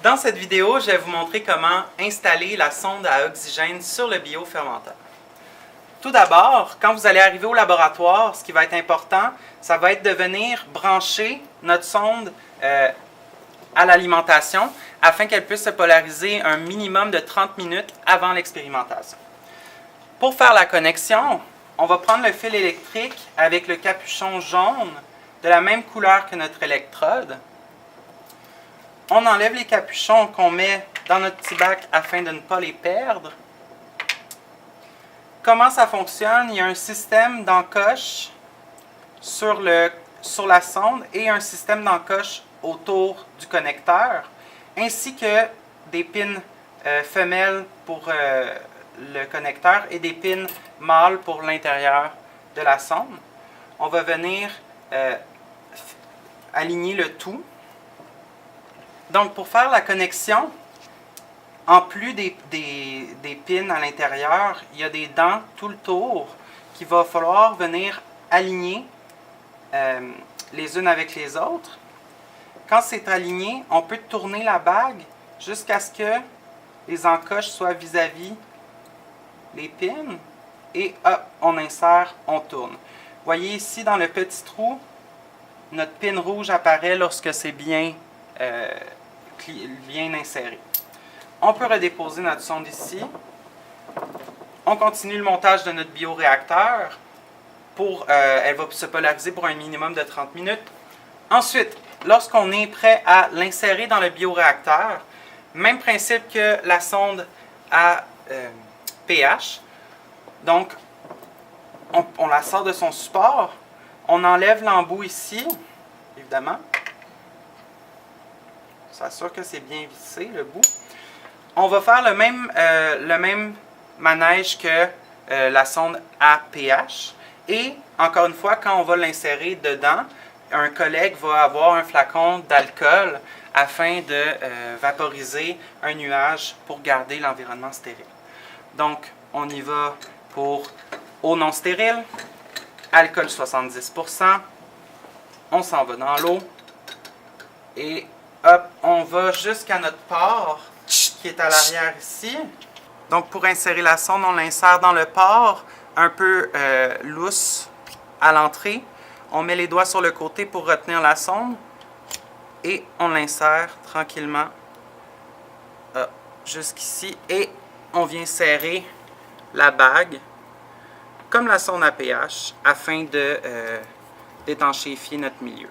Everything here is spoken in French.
Dans cette vidéo, je vais vous montrer comment installer la sonde à oxygène sur le biofermenteur. Tout d'abord, quand vous allez arriver au laboratoire, ce qui va être important, ça va être de venir brancher notre sonde à l'alimentation afin qu'elle puisse se polariser un minimum de 30 minutes avant l'expérimentation. Pour faire la connexion, on va prendre le fil électrique avec le capuchon jaune de la même couleur que notre électrode. On enlève les capuchons qu'on met dans notre petit bac afin de ne pas les perdre. Comment ça fonctionne? Il y a un système d'encoche sur la sonde et un système d'encoche autour du connecteur, ainsi que des pins femelles pour le connecteur et des pins mâles pour l'intérieur de la sonde. On va venir aligner le tout. Donc, pour faire la connexion, en plus des pins à l'intérieur, il y a des dents tout le tour qu'il va falloir venir aligner les unes avec les autres. Quand c'est aligné, on peut tourner la bague jusqu'à ce que les encoches soient vis-à-vis les pins. Et hop, on insère, on tourne. Vous voyez ici dans le petit trou, notre pin rouge apparaît lorsque c'est bien inséré. On peut redéposer notre sonde ici. On continue le montage de notre bioréacteur. Elle va se polariser pour un minimum de 30 minutes. Ensuite, lorsqu'on est prêt à l'insérer dans le bioréacteur, même principe que la sonde à pH. Donc, on la sort de son support. On enlève l'embout ici, évidemment. On s'assure que c'est bien vissé, le bout. On va faire le même manège que la sonde à pH. Et, encore une fois, quand on va l'insérer dedans, un collègue va avoir un flacon d'alcool afin de vaporiser un nuage pour garder l'environnement stérile. Donc, on y va pour eau non stérile, alcool 70%. On s'en va dans l'eau. Et hop, on va jusqu'à notre port qui est à l'arrière ici. Donc, pour insérer la sonde, on l'insère dans le port, un peu lousse à l'entrée. On met les doigts sur le côté pour retenir la sonde et on l'insère tranquillement jusqu'ici. Et on vient serrer la bague comme la sonde à pH afin de d'étanchéifier notre milieu.